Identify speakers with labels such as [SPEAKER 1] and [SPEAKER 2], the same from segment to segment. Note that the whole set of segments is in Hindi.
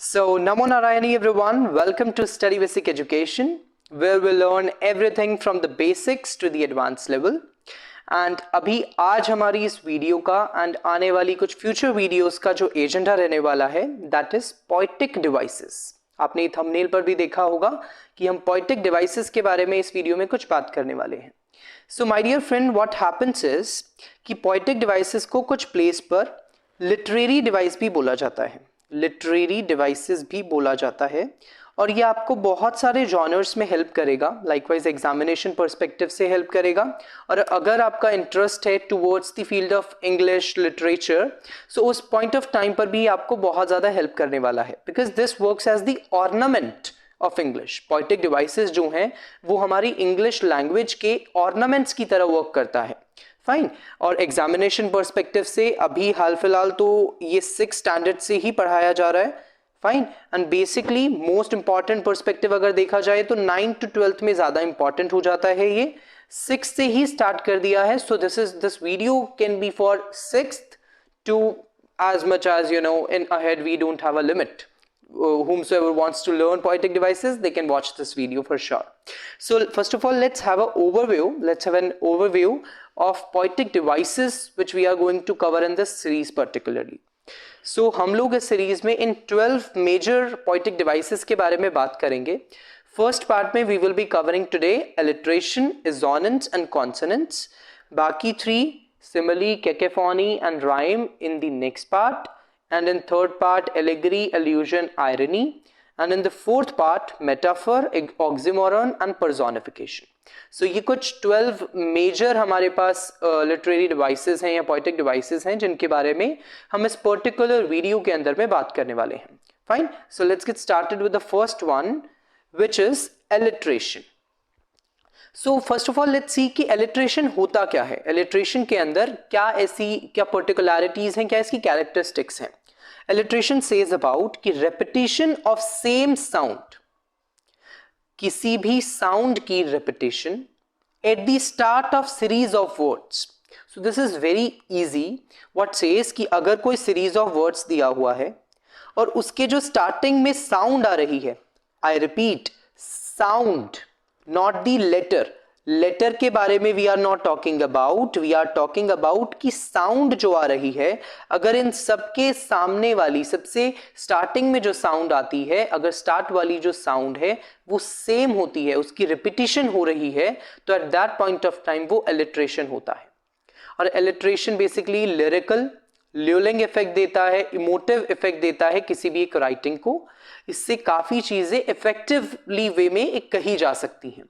[SPEAKER 1] So, Namo Narayani everyone, welcome to Study Basic Education, where we learn everything from the basics to the advanced level. And अभी आज हमारी इस वीडियो का एंड आने वाली कुछ फ्यूचर वीडियोस का जो एजेंडा रहने वाला है दैट इज पोएटिक डिवाइसेस. आपने थंबनेल पर भी देखा होगा कि हम पोएटिक डिवाइसेस के बारे में इस वीडियो में कुछ बात करने वाले हैं. So my dear friend, what happens is कि पोएटिक डिवाइसेस को कुछ प्लेस पर लिटरेरी डिवाइस भी बोला जाता है, लिटरेरी डिवाइसेस भी बोला जाता है, और ये आपको बहुत सारे जॉनर्स में हेल्प करेगा. लाइकवाइज एग्जामिनेशन पर्सपेक्टिव से हेल्प करेगा. और अगर आपका इंटरेस्ट है towards the field of English literature, so उस पॉइंट ऑफ टाइम पर भी आपको बहुत ज़्यादा हेल्प करने वाला है, because this works as the ornament of English. Poetic devices जो हैं वो हमारी इंग्लिश लैंग्वेज के ऑर्नामेंट्स की तरह वर्क करता है. फाइन. और एग्जामिनेशन पर्सपेक्टिव से अभी हाल फिलहाल तो ये 6 स्टैंडर्ड से ही पढ़ाया जा रहा है. Fine. And basically most important perspective अगर देखा जाए तो 9th to 12th में ज्यादा इंपॉर्टेंट हो जाता है. ये 6 से ही स्टार्ट कर दिया है. So this video can be for 6th to as much as in ahead we don't have a limit. Whomsoever wants to learn poetic devices, they can watch this video for sure. So first of all, let's have an overview of poetic devices which we are going to cover in this series particularly. So हम लोग इस सीरीज में इन 12 major poetic devices के बारे में बात करेंगे. फर्स्ट पार्ट में we will be covering today alliteration, assonance and consonants. बाकी 3 simile, cacophony and rhyme in the next part. And in third part, allegory, allusion, irony. And in the fourth part, metaphor, oxymoron and personification. So ये कुछ 12 मेजर हमारे पास लिटरेरी डिवाइसेस हैं या पोएटिक डिवाइसेस हैं जिनके बारे में हम इस पर्टिकुलर वीडियो के अंदर में बात करने वाले हैं. Fine. So let's get started with the first one which is alliteration. So first of all let's see कि एलिट्रेशन होता क्या है. एलिट्रेशन के अंदर क्या पर्टिकुलरिटीज हैं, क्या इसकी कैरेक्टरिस्टिक्स हैं. एलिट्रेशन सेज अबाउट कि रेपिटेशन ऑफ सेम साउंड, किसी भी साउंड की repetition at the start of series of words. So this is very easy. What says कि अगर कोई सीरीज ऑफ वर्ड्स दिया हुआ है और उसके जो स्टार्टिंग में साउंड आ रही है, I repeat sound, not the letter. Letter के बारे में we are not talking about, we are talking about कि साउंड जो आ रही है, अगर इन सबके सामने वाली सबसे स्टार्टिंग में जो साउंड आती है, अगर स्टार्ट वाली जो साउंड है वो सेम होती है, उसकी रिपीटिशन हो रही है, तो at that point of time वो एलिट्रेशन होता है. और एलिट्रेशन बेसिकली लिरिकल ल्यूलिंग इफेक्ट देता है, इमोटिव इफेक्ट देता है किसी भी एक राइटिंग को. इससे काफी चीजें इफेक्टिवली वे में एक कही जा सकती हैं.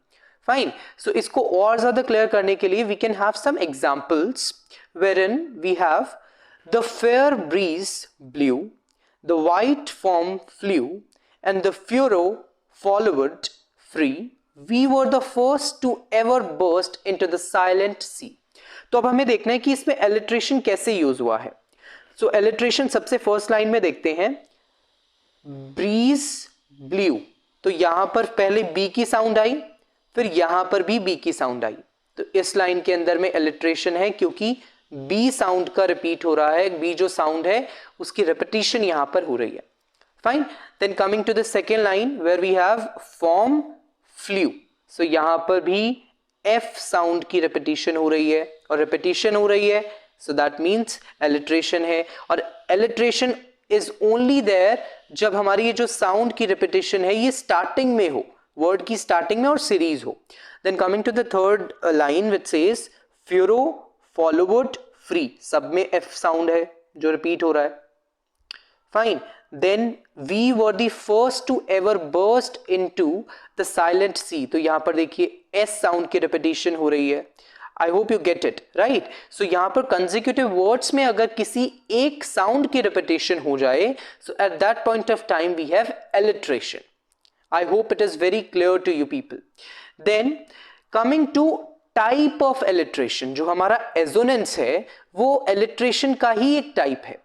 [SPEAKER 1] फाइन. सो इसको और ज्यादा क्लियर करने के लिए we can have some examples wherein we have the fair breeze blew, the white foam flew, and the furrow followed free. We were the first to ever burst into the silent sea. तो अब हमें देखना है कि इसमें एलिट्रेशन कैसे यूज हुआ है. सो एलिट्रेशन सबसे फर्स्ट लाइन में देखते हैं, ब्रीज ब्लू. तो यहां पर पहले बी की साउंड आई, फिर यहां पर भी बी की साउंड आई. तो इस लाइन के अंदर में एलिट्रेशन है क्योंकि बी साउंड का रिपीट हो रहा है. बी जो साउंड है उसकी रिपीटिशन यहां पर हो रही है. Fine. Then coming to the second line where we have foam flew. So यहां पर भी एफ साउंड की रिपीटिशन हो रही है, और रिपीटिशन हो रही है, सो दैट मीन्स एलिट्रेशन है. और एलिट्रेशन इज ओनली देयर जब हमारी ये जो साउंड की रिपीटिशन है ये स्टार्टिंग में हो, वर्ड की स्टार्टिंग में और सीरीज हो. Then coming to the third line which says furrow followed free. सब में एफ साउंड है जो रिपीट हो रहा है. Fine. Then we were the first to ever burst into the silent sea. तो यहां पर देखिए एस साउंड की रिपीटिशन हो रही है. I hope you get it right. So यहां पर कंसेक्यूटिव वर्ड्स में अगर किसी एक साउंड की रिपीटिशन हो जाए, so at that point of time we have alliteration. I hope it is very clear to you people. Then coming to type of alliteration, जो हमारा assonance है वो alliteration का ही एक type है.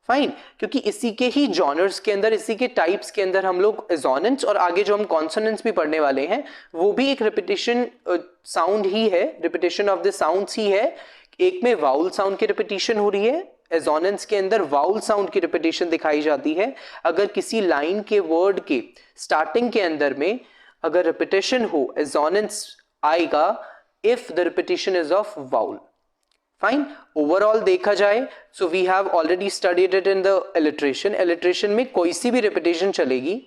[SPEAKER 1] फाइन. क्योंकि इसी के ही जॉनर्स के अंदर, इसी के टाइप्स के अंदर हम लोग assonance और आगे जो हम consonants भी पढ़ने वाले हैं वो भी एक repetition साउंड ही है, repetition of the sounds ही है. एक में वाउल साउंड की रिपीटिशन हो रही है एजोनेंस के अंदर वाउल साउंड की रिपीटेशन दिखाई जाती है अगर किसी लाइन के वर्ड के स्टार्टिंग के अंदर में अगर रिपीटेशन हो एजोनेंस आएगा if the repetition is of vowel. Fine. Overall देखा जाए so we have already studied it in the alliteration. Alliteration में कोई सी भी रिपीटेशन चलेगी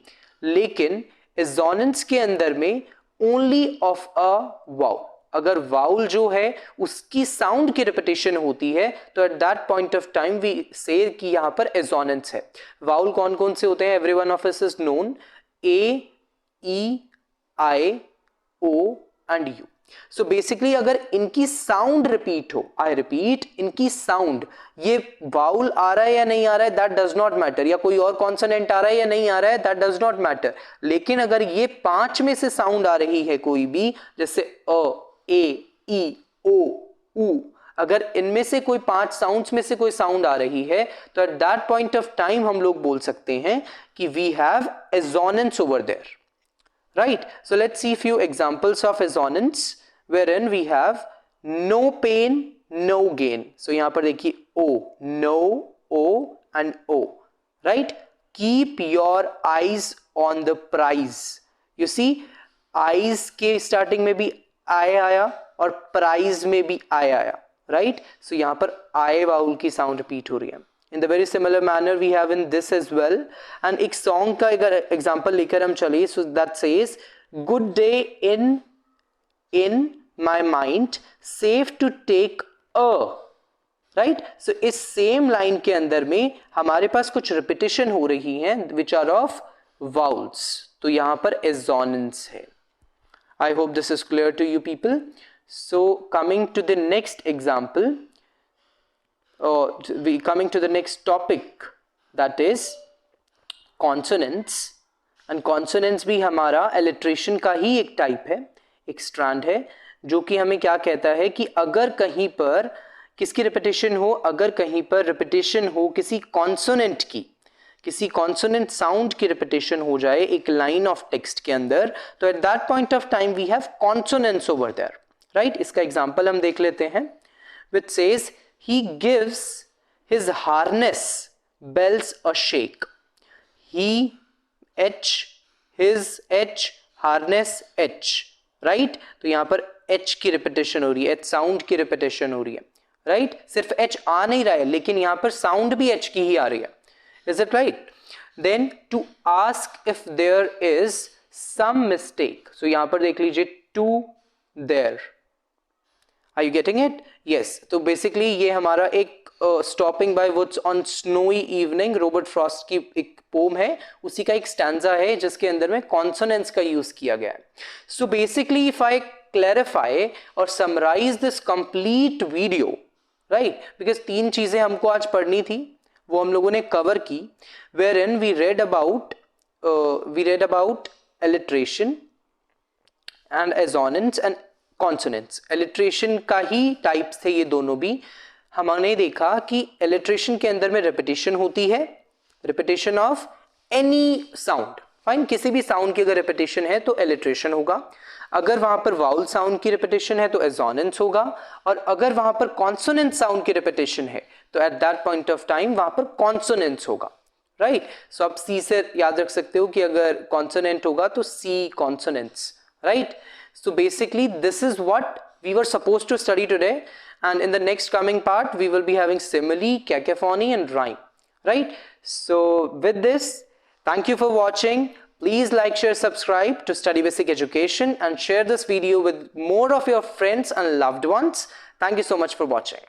[SPEAKER 1] लेकिन एजोनेंस के अंदर में ओनली ऑफ अ वाउल. अगर वाउल जो है उसकी साउंड की रिपीटेशन होती है तो at that point of time we say कि यहां पर एजोनेंस है. वाउल कौन कौन से होते हैं? Everyone of us is known. A, E, I, O and U. So basically अगर इनकी साउंड रिपीट हो, आई रिपीट, इनकी साउंड, ये वाउल आ रहा है या नहीं आ रहा है दैट डज नॉट मैटर, या कोई और कॉन्सोनेंट आ रहा है या नहीं आ रहा है दैट डज नॉट मैटर, लेकिन अगर ये 5 में से साउंड आ रही है कोई भी, जैसे अ, ए, ई, ओ, ऊ, अगर इनमें से कोई 5 साउंड्स में से कोई साउंड आ रही है तो at that point of time हम लोग बोल सकते हैं कि we have assonance over there. Right. So let's see few examples of assonance wherein we have no pain no gain. So यहां पर देखिए o, no, o and o. Right. Keep your eyes on the prize. You see eyes के स्टार्टिंग में भी आई आया और प्राइज में भी आई आया. राइट. सो यहां पर आई वाउल की साउंड रिपीट हो रही है. In the very similar manner we have in this as well. And एक सॉन्ग का अगर एग्जांपल लेकर हम चलिए so that says good day in my mind safe to take a. Right. So इस सेम लाइन के अंदर में हमारे पास कुछ रिपीटेशन हो रही है विच आर ऑफ वाउल्स. तो यहां पर एजोनेंस है. I hope this is clear to you people. So coming to the next example, we coming to the next topic, that is consonants. And consonants भी हमारा alliteration का ही एक type है, एक strand है, जो कि हमें क्या कहता है कि अगर कहीं पर किसकी repetition हो, अगर कहीं पर repetition हो किसी consonant की, किसी कॉन्सोनेंट साउंड की रिपीटेशन हो जाए एक लाइन ऑफ टेक्स्ट के अंदर तो at that point of time we have consonants over there. Right. इसका एग्जांपल हम देख लेते हैं which says he gives his harness bells a shake. He H, his H, harness H. Right. तो यहां पर एच की रिपीटेशन हो रही है, एच साउंड की रिपीटेशन हो रही है. राइट. सिर्फ एच आ नहीं रहा है लेकिन यहां पर साउंड भी एच की ही आ रही है. Is it right? Then to ask if there is some mistake. So यहाँ पर देख लीजिए to there. Are you getting it? Yes. तो basically ये हमारा एक stopping by woods on snowy evening Robert Frost की एक पोम है, उसी का एक स्टैंजा है जिसके अंदर में कॉन्सोनेंट्स का यूज किया गया है. So basically if I clarify और summarize this complete video, right? Because 3 चीजें हमको आज पढ़नी थी वो हम लोगों ने कवर की. wherein we read about alliteration and assonance and consonants. alliteration का ही टाइप्स थे ये दोनों भी. हमने देखा कि alliteration के अंदर में repetition होती है, repetition of any sound. Fine. किसी भी साउंड की अगर repetition है तो alliteration होगा. अगर वहां पर वाउल साउंड की रिपीटेशन है तो एजोनेंस होगा. और अगर वहां पर कॉन्सोनेंट साउंड की रिपीटेशन है तो at that point of time वहां पर कॉन्सोनेंट्स होगा. राइट. सो आप सी से याद रख सकते हो कि अगर कॉन्सोनेंट होगा तो C consonants. Right. So basically this is what we were supposed to study today and in the next coming part we will be having simile, cacophony and rhyme. Right. So with this thank you for watching. Please like, share, subscribe to Study Basic Education and share this video with more of your friends and loved ones. Thank you so much for watching.